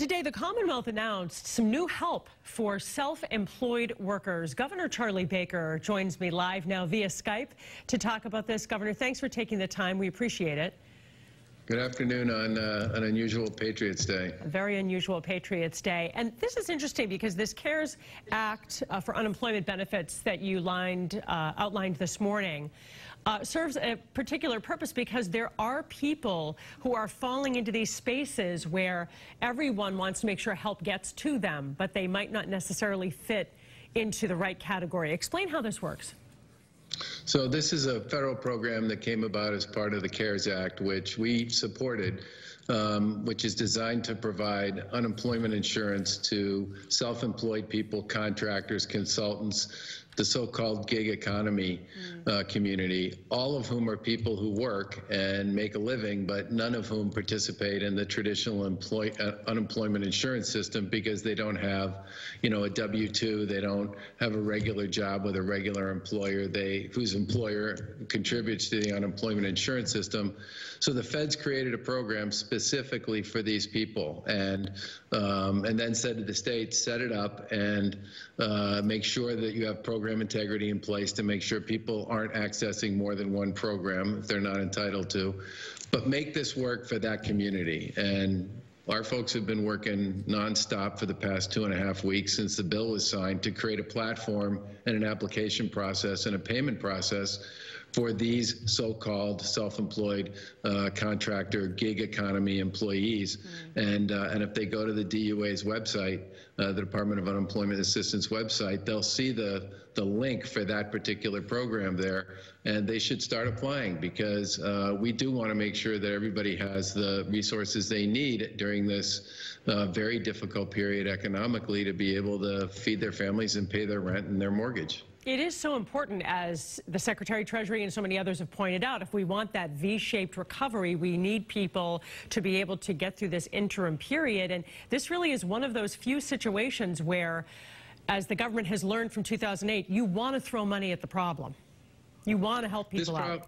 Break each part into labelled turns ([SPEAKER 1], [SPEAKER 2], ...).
[SPEAKER 1] Today, the Commonwealth announced some new help for self-employed workers. Governor Charlie Baker joins me live now via Skype to talk about this. Governor, thanks for taking the time. We appreciate it.
[SPEAKER 2] Good afternoon on an unusual Patriots Day.
[SPEAKER 1] A very unusual Patriots Day. And this is interesting because this CARES Act for unemployment benefits that you outlined this morning serves a particular purpose because there are people who are falling into these spaces where everyone wants to make sure help gets to them, but they might not necessarily fit into the right category. Explain how this works.
[SPEAKER 2] So this is a federal program that came about as part of the CARES Act, which we supported, which is designed to provide unemployment insurance to self-employed people, contractors, consultants, the so-called gig economy community, all of whom are people who work and make a living, but none of whom participate in the traditional unemployment insurance system because they don't have, a W-2, they don't have a regular job with a regular employer, whose employer contributes to the unemployment insurance system. So the feds created a program specifically for these people, and then said to the states, set it up and make sure that you have program integrity in place to make sure people aren't accessing more than one program if they're not entitled to, but make this work for that community. And our folks have been working nonstop for the past 2.5 weeks since the bill was signed to create a platform and an application process and a payment process for these so-called self-employed contractor gig economy employees. And if they go to the DUA's website, the Department of Unemployment Assistance website, they'll see the link for that particular program there, and they should start applying because we do want to make sure that everybody has the resources they need during this very difficult period economically to be able to feed their families and pay their rent and their mortgage.
[SPEAKER 1] It is so important, as the Secretary of Treasury and so many others have pointed out. If we want that V-shaped recovery, we need people to be able to get through this interim period. And this really is one of those few situations where, as the government has learned from 2008, you want to throw money at the problem. You want to help people out.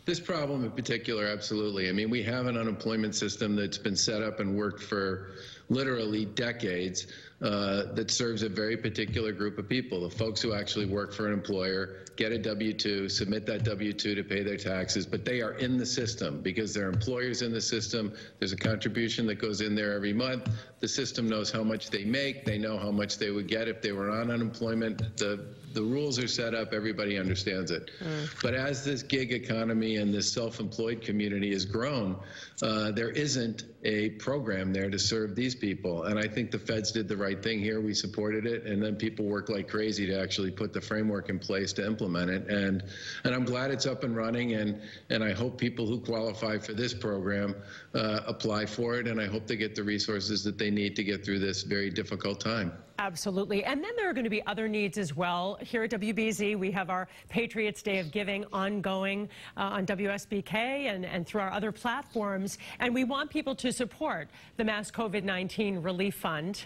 [SPEAKER 2] This problem in particular, absolutely. I mean, we have an unemployment system that's been set up and worked for literally decades that serves a very particular group of people, the folks who actually work for an employer, get a W-2, submit that W-2 to pay their taxes, but they are in the system because their employer's in the system. There's a contribution that goes in there every month. The system knows how much they make. They know how much they would get if they were on unemployment. The rules are set up. Everybody understands it. But as this gig economy and this self-employed community has grown, there isn't a program there to serve these people. And I think the feds did the right thing here. We supported it, and then people worked like crazy to actually put the framework in place to implement it. And I'm glad it's up and running, and I hope people who qualify for this program apply for it, and I hope they get the resources that they need to get through this very difficult time.
[SPEAKER 1] Absolutely. And then there are going to be other needs as well. Here at WBZ, we have our Patriots Day of Giving ongoing on WSBK and through our other platforms. And we want people to support the Mass COVID-19 Relief Fund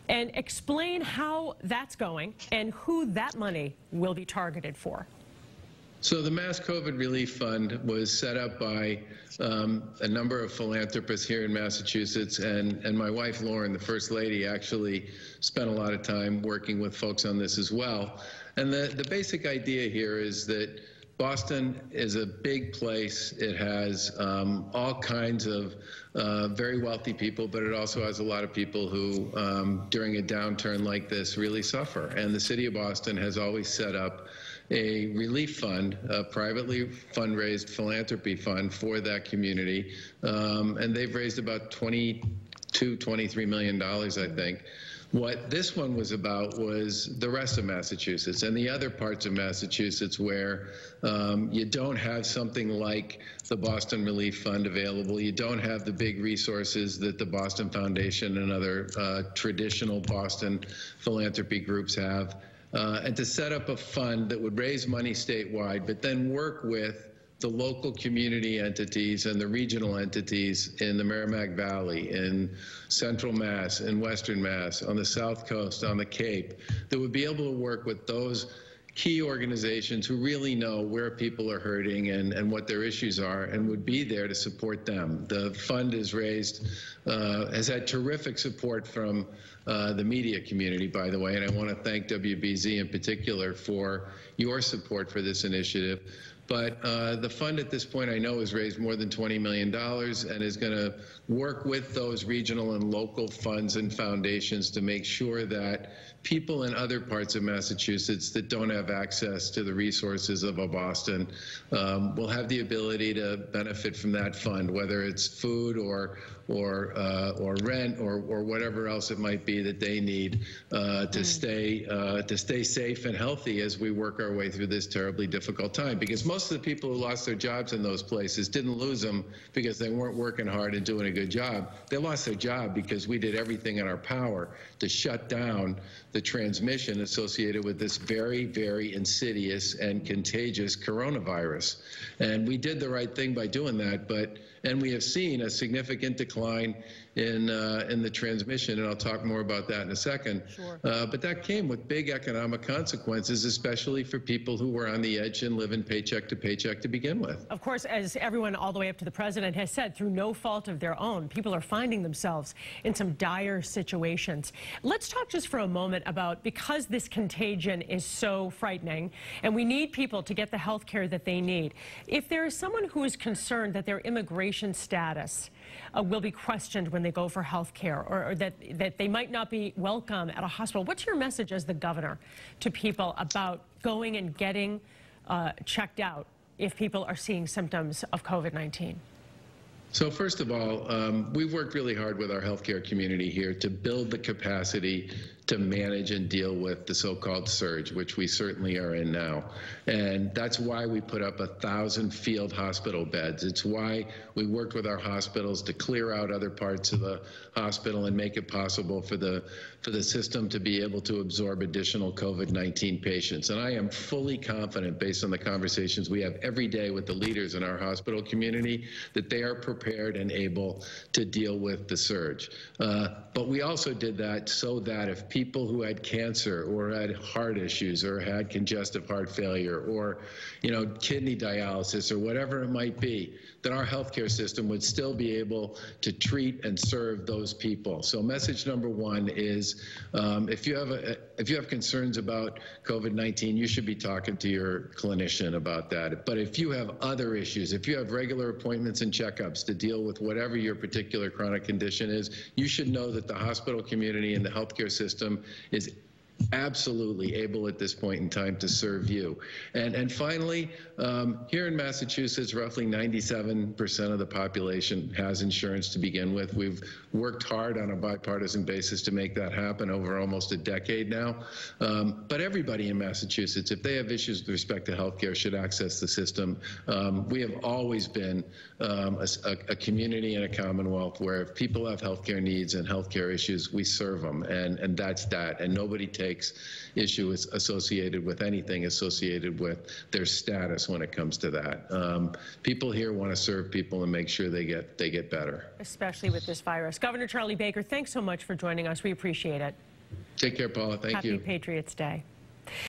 [SPEAKER 1] and explain how that's going and who that money will be targeted for.
[SPEAKER 2] So the Mass COVID Relief Fund was set up by a number of philanthropists here in Massachusetts, and my wife Lauren, the First Lady, actually spent a lot of time working with folks on this as well. And the basic idea here is that Boston is a big place. It has all kinds of very wealthy people, but it also has a lot of people who, during a downturn like this, really suffer. And the city of Boston has always set up a relief fund, a privately fundraised philanthropy fund for that community. And they've raised about $23 million, I think. What this one was about was the rest of Massachusetts and the other parts of Massachusetts where you don't have something like the Boston Relief Fund available. You don't have the big resources that the Boston Foundation and other traditional Boston philanthropy groups have. And to set up a fund that would raise money statewide, but then work with the local community entities and the regional entities in the Merrimack Valley, in Central Mass, in Western Mass, on the South Coast, on the Cape, that would be able to work with those key organizations who really know where people are hurting and what their issues are, and would be there to support them. The fund has had terrific support from the media community, by the way, and I want to thank WBZ in particular for your support for this initiative. But the fund at this point, I know, has raised more than $20 million and is going to work with those regional and local funds and foundations to make sure that people in other parts of Massachusetts that don't have access to the resources of a Boston will have the ability to benefit from that fund, whether it's food or rent or whatever else it might be that they need to stay safe and healthy as we work our way through this terribly difficult time. Because most of the people who lost their jobs in those places didn't lose them because they weren't working hard and doing a good job. They lost their job because we did everything in our power to shut down the transmission associated with this very, very insidious and contagious coronavirus. And we did the right thing by doing that, and we have seen a significant decline in the transmission, and I'll talk more about that in a second.
[SPEAKER 1] Sure.
[SPEAKER 2] But that came with big economic consequences, especially for people who were on the edge and living paycheck to paycheck to begin with.
[SPEAKER 1] Of course, as everyone all the way up to the president has said, through no fault of their own, people are finding themselves in some dire situations. Let's talk just for a moment about, because this contagion is so frightening and we need people to get the health care that they need, if there is someone who is concerned that their immigration status will be questioned when they go for health care, or that they might not be welcome at a hospital, what's your message as the governor to people about going and getting checked out if people are seeing symptoms of COVID-19?
[SPEAKER 2] So first of all, we've worked really hard with our healthcare community here to build the capacity to manage and deal with the so-called surge, which we certainly are in now. And that's why we put up 1,000 field hospital beds. It's why we worked with our hospitals to clear out other parts of the hospital and make it possible for the system to be able to absorb additional COVID-19 patients. And I am fully confident, based on the conversations we have every day with the leaders in our hospital community, that they are prepared and able to deal with the surge. But we also did that so that if people who had cancer or had heart issues or had congestive heart failure or, kidney dialysis or whatever it might be, that our healthcare system would still be able to treat and serve those people. So message number one is, if you have concerns about COVID-19, you should be talking to your clinician about that. But if you have other issues, if you have regular appointments and checkups to deal with whatever your particular chronic condition is, you should know that the hospital community and the healthcare system is absolutely able at this point in time to serve you. And finally, here in Massachusetts, roughly 97% of the population has insurance to begin with. We've worked hard on a bipartisan basis to make that happen over almost a decade now. But everybody in Massachusetts, if they have issues with respect to health care, should access the system. We have always been a community and a commonwealth where if people have health care needs and health care issues, we serve them, and that's that. And nobody takes issue associated with anything associated with their status when it comes to that. People here want to serve people and make sure they get better. Especially with this virus. Governor Charlie Baker, thanks so much for joining us. We appreciate it. Take care, Paula. Thank you. Happy Patriots Day.